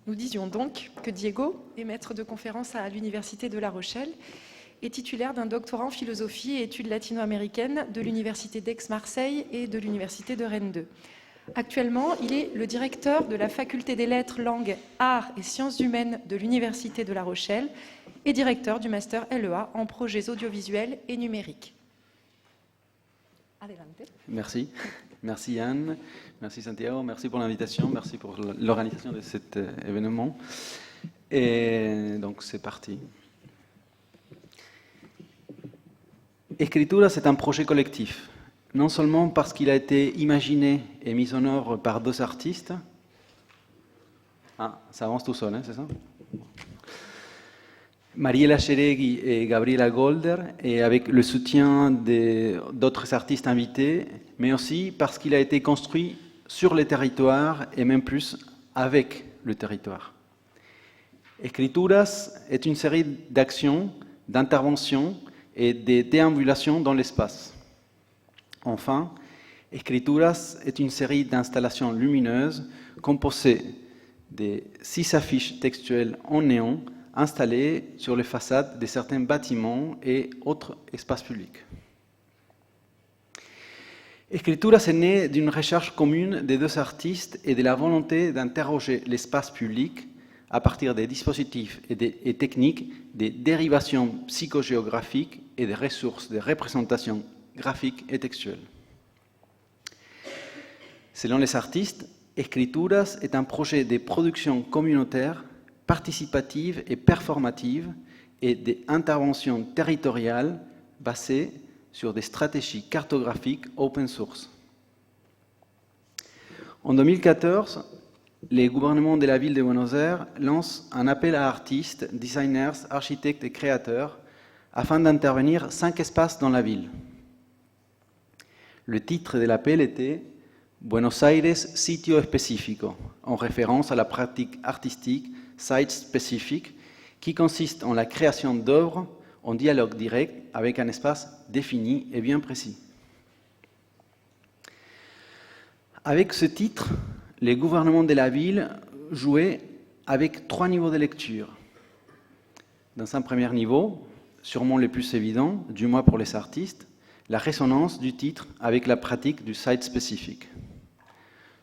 Nous disions donc que Diego est maître de conférences à l'Université de La Rochelle et titulaire d'un doctorat en philosophie et études latino-américaines de l'Université d'Aix-Marseille et de l'Université de Rennes 2. Actuellement, il est le directeur de la Faculté des Lettres, Langues, Arts et Sciences humaines de l'Université de La Rochelle et directeur du Master LEA en projets audiovisuels et numériques. Adelante. Merci. Merci Anne, merci Santiago, merci pour l'invitation, merci pour l'organisation de cet événement. Et donc c'est parti. Escritura, c'est un projet collectif, non seulement parce qu'il a été imaginé et mis en œuvre par deux artistes. Ah, ça avance tout seul, hein, c'est ça? Mariela Cheregui et Gabriela Golder, et avec le soutien d'autres artistes invités, mais aussi parce qu'il a été construit sur les territoires et même plus avec le territoire. Escrituras est une série d'actions, d'interventions et de déambulations dans l'espace. Enfin, Escrituras est une série d'installations lumineuses composées de 6 affiches textuelles en néon installées sur les façades de certains bâtiments et autres espaces publics. Escrituras est né d'une recherche commune des deux artistes et de la volonté d'interroger l'espace public à partir des dispositifs et des techniques de dérivation psychogéographique et des ressources de représentation graphique et textuelle. Selon les artistes, Escrituras est un projet de production communautaire, participative et performative et d'intervention territoriale basée sur des stratégies cartographiques open source. En 2014, les gouvernements de la ville de Buenos Aires lancent un appel à artistes, designers, architectes et créateurs afin d'intervenir 5 espaces dans la ville. Le titre de l'appel était Buenos Aires Sitio Específico, en référence à la pratique artistique Site Specific, qui consiste en la création d'œuvres en dialogue direct avec un espace défini et bien précis. Avec ce titre, les gouvernements de la ville jouaient avec 3 niveaux de lecture. Dans un premier niveau, sûrement le plus évident, du moins pour les artistes, la résonance du titre avec la pratique du site spécifique.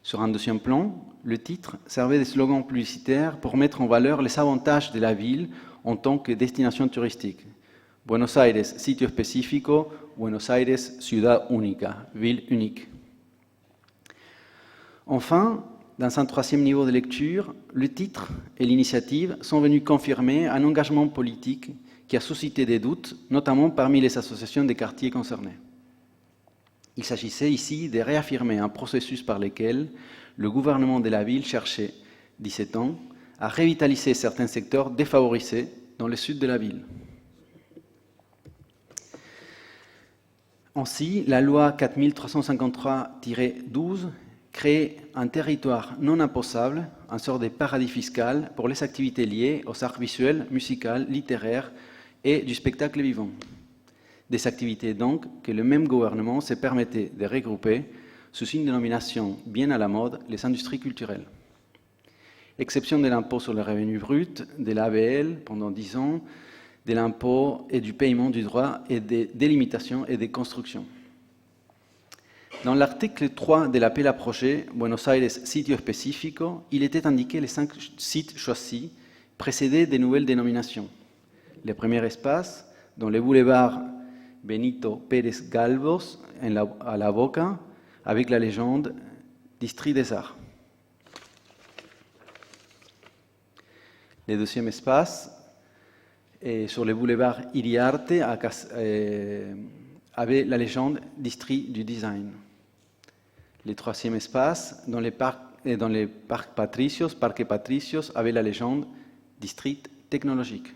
Sur un deuxième plan, le titre servait de slogan publicitaire pour mettre en valeur les avantages de la ville en tant que destination touristique. Buenos Aires, sitio específico, Buenos Aires, ciudad única, ville unique. Enfin, dans un troisième niveau de lecture, le titre et l'initiative sont venus confirmer un engagement politique qui a suscité des doutes, notamment parmi les associations des quartiers concernés. Il s'agissait ici de réaffirmer un processus par lequel le gouvernement de la ville cherchait, 17 ans, à revitaliser certains secteurs défavorisés dans le sud de la ville. Ainsi, la loi 4353-12 crée un territoire non imposable, une sorte de paradis fiscal pour les activités liées aux arts visuels, musicaux, littéraires et du spectacle vivant. Des activités donc que le même gouvernement se permettait de regrouper sous une dénomination bien à la mode, les industries culturelles. Exception de l'impôt sur le revenu brut, de l'ABL pendant 10 ans, de l'impôt et du paiement du droit et des délimitations et des constructions. Dans l'article 3 de l'appel à projet Buenos Aires Sitio Específico, il était indiqué les 5 sites choisis, précédés des nouvelles dénominations. Le premier espace, dans le boulevard Benito Pérez Galvos, à La Boca, avec la légende District des Arts. Le deuxième espace, sur le boulevard Iriarte, avec la légende District du Design. Le troisième espace, dans les parcs Patricios, Parque Patricios, avec la légende District technologique.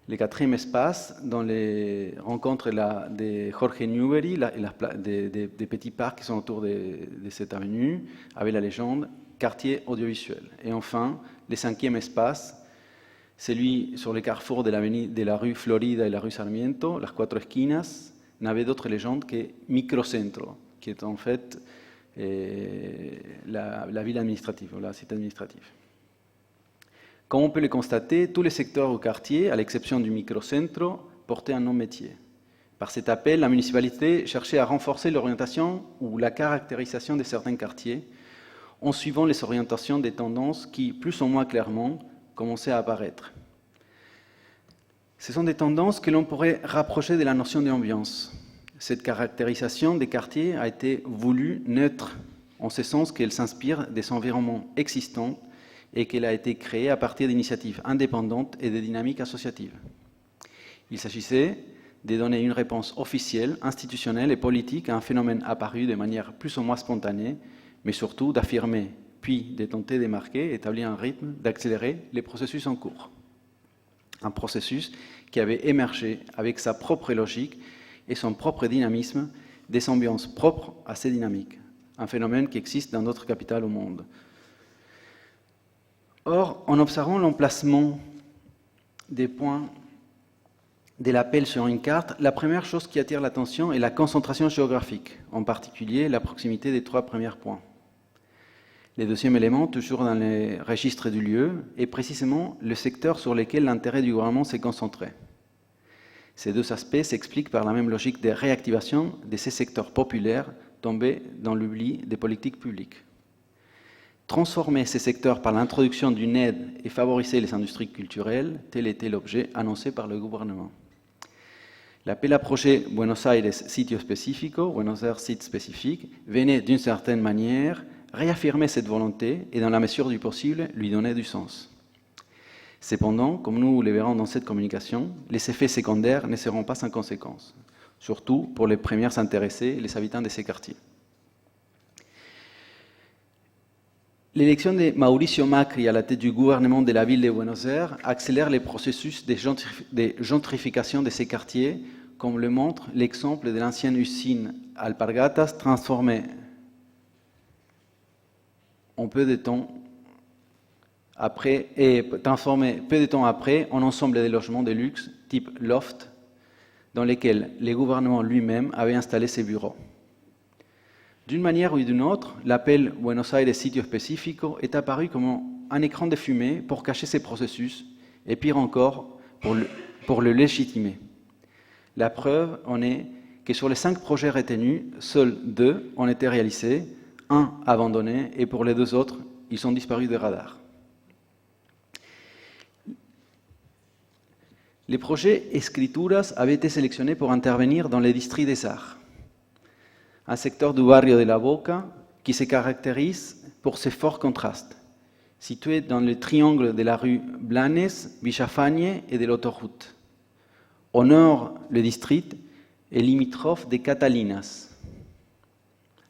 Le quatrième espace, dans les rencontres de Jorge Newbery, des petits parcs qui sont autour de cette avenue, avec la légende quartier audiovisuel. Et enfin, le cinquième espace, celui sur le carrefour de la rue Florida et la rue Sarmiento, las cuatro esquinas, n'avait d'autre légende que Microcentro, qui est en fait la ville administrative, la cité administrative. Comme on peut le constater, tous les secteurs au quartier, à l'exception du microcentro, portaient un nom métier. Par cet appel, la municipalité cherchait à renforcer l'orientation ou la caractérisation de certains quartiers en suivant les orientations des tendances qui, plus ou moins clairement, commençaient à apparaître. Ce sont des tendances que l'on pourrait rapprocher de la notion d'ambiance. Cette caractérisation des quartiers a été voulue neutre, en ce sens qu'elle s'inspire des environnements existants et qu'elle a été créée à partir d'initiatives indépendantes et de dynamiques associatives. Il s'agissait de donner une réponse officielle, institutionnelle et politique à un phénomène apparu de manière plus ou moins spontanée, mais surtout d'affirmer, puis de tenter de marquer, établir un rythme, d'accélérer les processus en cours. Un processus qui avait émergé avec sa propre logique et son propre dynamisme, des ambiances propres à ces dynamiques, un phénomène qui existe dans d'autres capitales au monde. Or, en observant l'emplacement des points de l'appel sur une carte, la première chose qui attire l'attention est la concentration géographique, en particulier la proximité des 3 premiers points. Le deuxième élément, toujours dans les registres du lieu, est précisément le secteur sur lequel l'intérêt du gouvernement s'est concentré. Ces deux aspects s'expliquent par la même logique de réactivation de ces secteurs populaires tombés dans l'oubli des politiques publiques. Transformer ces secteurs par l'introduction d'une aide et favoriser les industries culturelles, tel était l'objet annoncé par le gouvernement. L'appel à projet Buenos Aires Sitio Específico, Buenos Aires Site Spécifique, venait d'une certaine manière réaffirmer cette volonté et, dans la mesure du possible, lui donner du sens. Cependant, comme nous le verrons dans cette communication, les effets secondaires ne seront pas sans conséquence, surtout pour les premiers intéressés, les habitants de ces quartiers. L'élection de Mauricio Macri à la tête du gouvernement de la ville de Buenos Aires accélère les processus de gentrification de ces quartiers, comme le montre l'exemple de l'ancienne usine Alpargatas transformée en peu de temps après en ensemble de logements de luxe type loft dans lesquels le gouvernement lui-même avait installé ses bureaux. D'une manière ou d'une autre, l'appel Buenos Aires Sitio Específico est apparu comme un écran de fumée pour cacher ces processus et pire encore, pour le légitimer. La preuve en est que sur les 5 projets retenus, seuls 2 ont été réalisés, un abandonné, et pour les 2 autres, ils sont disparus des radars. Les projets Escrituras avaient été sélectionnés pour intervenir dans les districts des arts, un secteur du barrio de la Boca qui se caractérise pour ses forts contrastes, situé dans le triangle de la rue Blanes, Villafañe et de l'autoroute. Au nord, le district est limitrophe des Catalinas,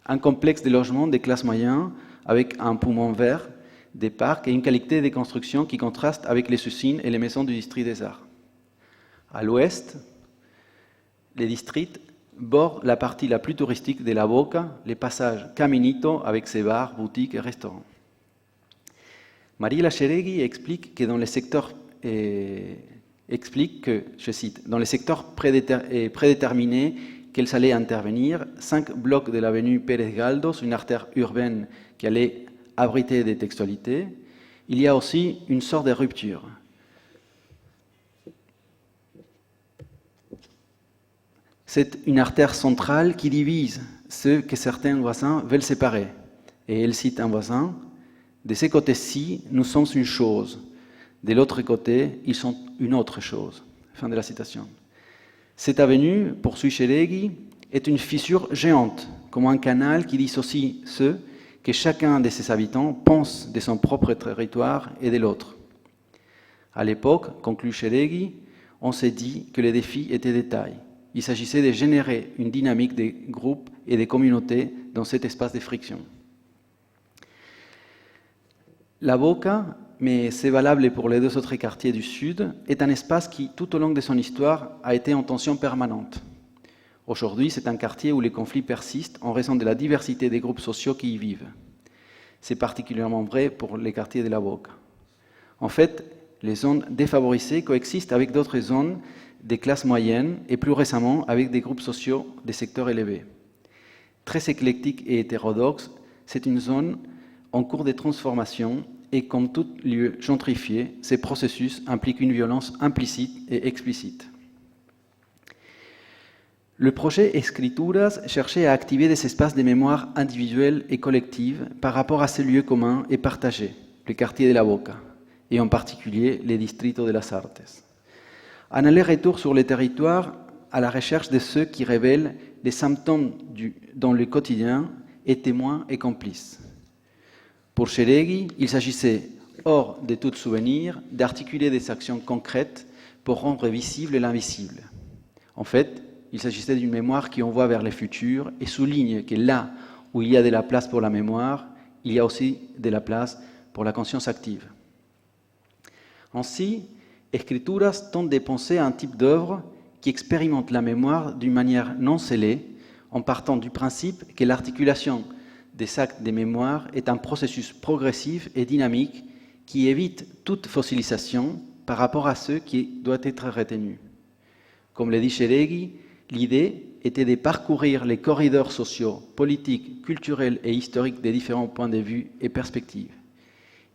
un complexe de logements de classe moyenne avec un poumon vert, des parcs et une qualité de construction qui contraste avec les usines et les maisons du district des arts. À l'ouest, le district borde la partie la plus touristique de la Boca, les passages Caminito avec ses bars, boutiques et restaurants. Mariela Cheregui explique que dans les secteurs je cite, dans les secteurs prédéterminés qu'elles allaient intervenir, 5 blocs de l'avenue Pérez Galdós, une artère urbaine qui allait abriter des textualités, il y a aussi une sorte de rupture. C'est une artère centrale qui divise ceux que certains voisins veulent séparer. Et elle cite un voisin, « De ce côté-ci, nous sommes une chose. De l'autre côté, ils sont une autre chose. » Fin de la citation. Cette avenue, poursuit Cheregui, est une fissure géante, comme un canal qui dissocie ceux que chacun de ses habitants pense de son propre territoire et de l'autre. À l'époque, conclut Cheregui, on s'est dit que les défis étaient de taille. Il s'agissait de générer une dynamique de groupes et de communautés dans cet espace de friction. La Boca, mais c'est valable pour les 2 autres quartiers du Sud, est un espace qui, tout au long de son histoire, a été en tension permanente. Aujourd'hui, c'est un quartier où les conflits persistent en raison de la diversité des groupes sociaux qui y vivent. C'est particulièrement vrai pour les quartiers de la Boca. En fait, les zones défavorisées coexistent avec d'autres zones des classes moyennes et plus récemment avec des groupes sociaux des secteurs élevés. Très éclectique et hétérodoxe, c'est une zone en cours de transformation et comme tout lieu gentrifié, ces processus impliquent une violence implicite et explicite. Le projet Escrituras cherchait à activer des espaces de mémoire individuelle et collective par rapport à ces lieux communs et partagés, le quartier de la Boca, et en particulier les distritos de las Artes. Un aller-retour sur les territoires à la recherche de ceux qui révèlent les symptômes dans le quotidien et témoins et complices. Pour Cheregui, il s'agissait, hors de tout souvenir, d'articuler des actions concrètes pour rendre visible l'invisible. En fait, il s'agissait d'une mémoire qui envoie vers le futur et souligne que là où il y a de la place pour la mémoire, il y a aussi de la place pour la conscience active. Ainsi, Escrituras tente de penser à un type d'œuvre qui expérimente la mémoire d'une manière non scellée, en partant du principe que l'articulation des actes de mémoire est un processus progressif et dynamique qui évite toute fossilisation par rapport à ce qui doit être retenu. Comme le dit Cheregui, l'idée était de parcourir les corridors sociaux, politiques, culturels et historiques des différents points de vue et perspectives.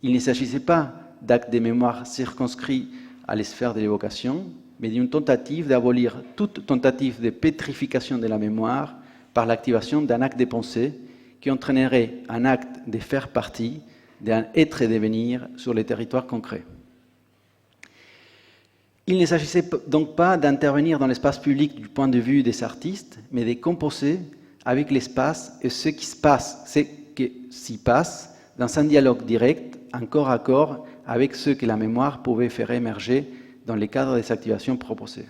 Il ne s'agissait pas d'actes de mémoire circonscrits à la sphère de l'évocation, mais d'une tentative d'abolir toute tentative de pétrification de la mémoire par l'activation d'un acte de pensée qui entraînerait un acte de faire partie d'un être et devenir sur les territoires concrets. Il ne s'agissait donc pas d'intervenir dans l'espace public du point de vue des artistes, mais de composer avec l'espace et ce qui s'y passe dans un dialogue direct, en corps à corps, avec ce que la mémoire pouvait faire émerger dans le cadre des activations proposées.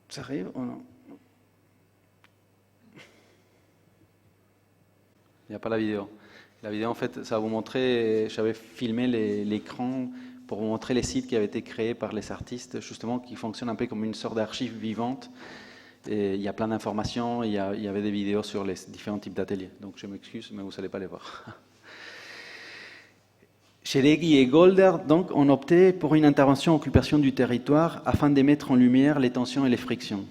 Ça arrive ou non? Il n'y a pas la vidéo. La vidéo, en fait, ça va vous montrer, j'avais filmé l'écran pour vous montrer les sites qui avaient été créés par les artistes, justement, qui fonctionnent un peu comme une sorte d'archive vivante. Et il y a plein d'informations, il y avait des vidéos sur les différents types d'ateliers. Donc je m'excuse, mais vous n'allez pas les voir. Cheregui et Golder donc, ont opté pour une intervention occupation du territoire afin de mettre en lumière les tensions et les frictions.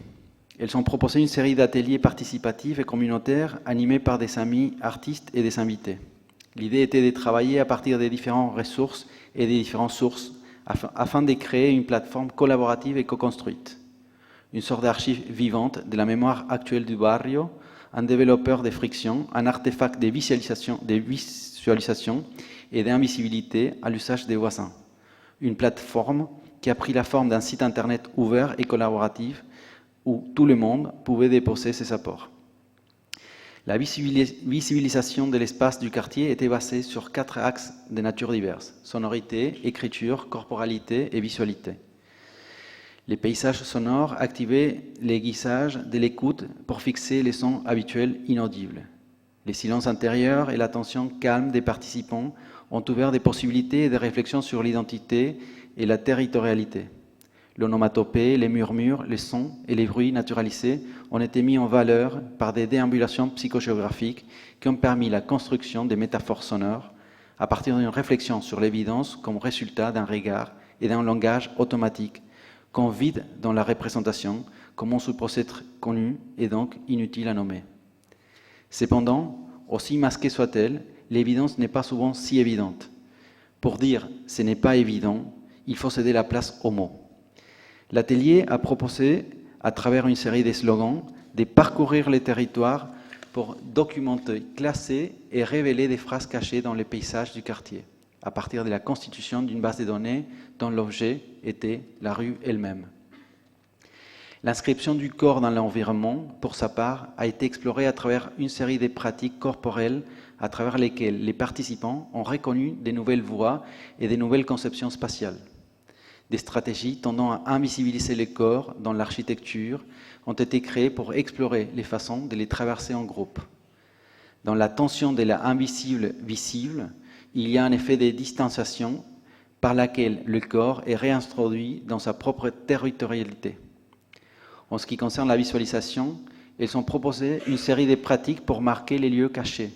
Elles ont proposé une série d'ateliers participatifs et communautaires animés par des amis artistes et des invités. L'idée était de travailler à partir des différentes ressources et des différentes sources afin de créer une plateforme collaborative et co-construite. Une sorte d'archive vivante de la mémoire actuelle du barrio, un développeur de frictions, un artefact de visualisation et d'invisibilité à l'usage des voisins. Une plateforme qui a pris la forme d'un site internet ouvert et collaboratif où tout le monde pouvait déposer ses apports. La visibilisation de l'espace du quartier était basée sur 4 axes de nature diverses: sonorité, écriture, corporalité et visualité. Les paysages sonores activaient l'aiguisage de l'écoute pour fixer les sons habituels inaudibles. Les silences intérieurs et l'attention calme des participants ont ouvert des possibilités et des réflexions sur l'identité et la territorialité. L'onomatopée, les murmures, les sons et les bruits naturalisés ont été mis en valeur par des déambulations psychogéographiques qui ont permis la construction des métaphores sonores à partir d'une réflexion sur l'évidence comme résultat d'un regard et d'un langage automatique qu'on vide dans la représentation, comme on suppose être connu et donc inutile à nommer. Cependant, aussi masquée soit-elle, l'évidence n'est pas souvent si évidente. Pour dire « ce n'est pas évident », il faut céder la place aux mots. L'atelier a proposé, à travers une série de slogans, de parcourir les territoires pour documenter, classer et révéler des phrases cachées dans les paysages du quartier, à partir de la constitution d'une base de données dont l'objet était la rue elle-même. L'inscription du corps dans l'environnement, pour sa part, a été explorée à travers une série de pratiques corporelles à travers lesquelles les participants ont reconnu de nouvelles voies et de nouvelles conceptions spatiales. Des stratégies tendant à invisibiliser les corps dans l'architecture ont été créées pour explorer les façons de les traverser en groupe. Dans la tension de la invisible visible, il y a un effet de distanciation par laquelle le corps est réintroduit dans sa propre territorialité. En ce qui concerne la visualisation, elles ont proposé une série de pratiques pour marquer les lieux cachés,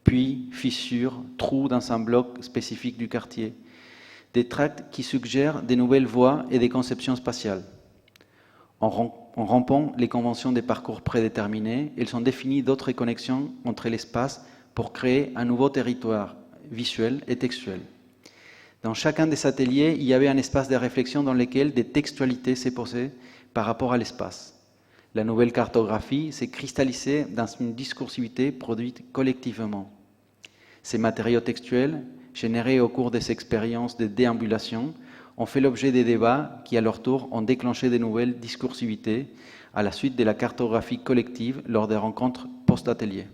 puits, fissures, trous dans un bloc spécifique du quartier, des tracts qui suggèrent des nouvelles voies et des conceptions spatiales. En rompant les conventions des parcours prédéterminés, ils ont défini d'autres connexions entre l'espace pour créer un nouveau territoire visuel et textuel. Dans chacun des ateliers, il y avait un espace de réflexion dans lequel des textualités s'est posées par rapport à l'espace. La nouvelle cartographie s'est cristallisée dans une discursivité produite collectivement. Ces matériaux textuels, générés au cours des expériences de déambulation, ont fait l'objet des débats qui, à leur tour, ont déclenché de nouvelles discursivités à la suite de la cartographie collective lors des rencontres post-atelier.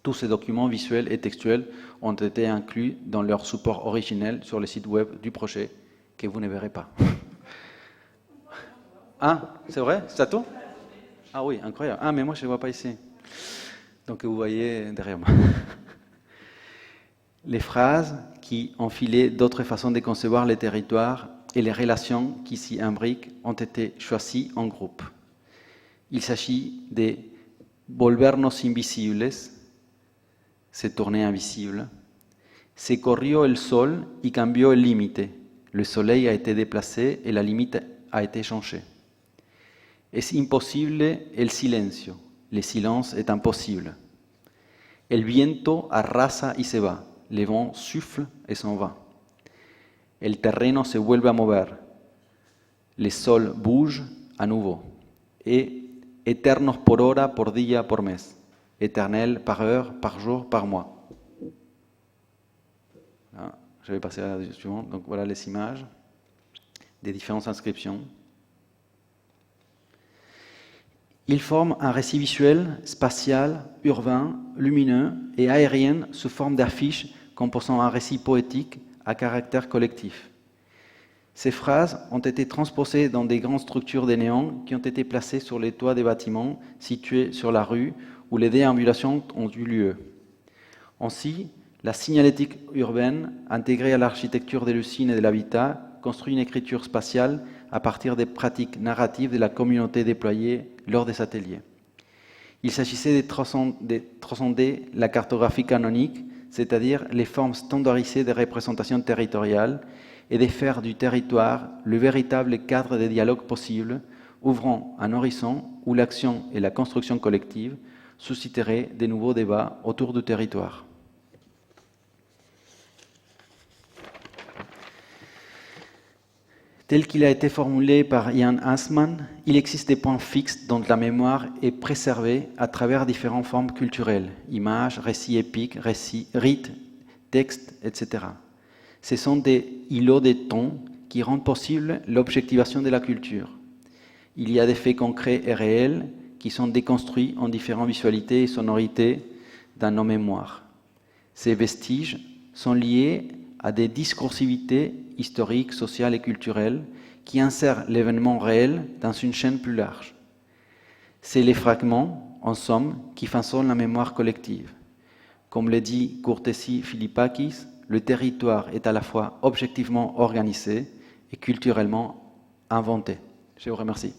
Tous ces documents visuels et textuels ont été inclus dans leur support originel sur le site web du projet, que vous ne verrez pas. Ah, c'est vrai? C'est tout? Ah oui, incroyable. Ah, mais moi, je ne le vois pas ici. Donc, vous voyez derrière moi. Les phrases qui enfilaient d'autres façons de concevoir les territoires et les relations qui s'y imbriquent ont été choisies en groupe. Il s'agit de volvernos invisibles, se tourner invisible. Se corrió el sol y cambió el límite. Le soleil a été déplacé et la limite a été changée. Es imposible el silencio. Le silence est impossible. El viento arrasa y se va. Le vent souffle et s'en va. El terreno se vuelve a mover. Le sol bouge à nouveau. Et eternos por hora, por día, por mes. Éternel par heure, par jour, par mois. Là, je vais passer à la suivante. Donc voilà les images des différentes inscriptions. Ils forment un récit visuel, spatial, urbain, lumineux et aérien sous forme d'affiches composant un récit poétique à caractère collectif. Ces phrases ont été transposées dans des grandes structures de néon qui ont été placées sur les toits des bâtiments situés sur la rue où les déambulations ont eu lieu. Ainsi, la signalétique urbaine, intégrée à l'architecture des usines et de l'habitat, construit une écriture spatiale à partir des pratiques narratives de la communauté déployée lors des ateliers. Il s'agissait de transcender la cartographie canonique, c'est-à-dire les formes standardisées de représentation territoriale, et de faire du territoire le véritable cadre de dialogue possible, ouvrant un horizon où l'action et la construction collective susciteraient de nouveaux débats autour du territoire. Tel qu'il a été formulé par Ian Hansman, il existe des points fixes dont la mémoire est préservée à travers différentes formes culturelles, images, récits épiques, rites, textes, etc. Ce sont des îlots de temps qui rendent possible l'objectivation de la culture. Il y a des faits concrets et réels qui sont déconstruits en différentes visualités et sonorités dans nos mémoires. Ces vestiges sont liés à des discursivités historiques, sociales et culturelles qui insèrent l'événement réel dans une chaîne plus large. C'est les fragments, en somme, qui façonnent la mémoire collective. Comme le dit Courtesi Philippakis, le territoire est à la fois objectivement organisé et culturellement inventé. Je vous remercie.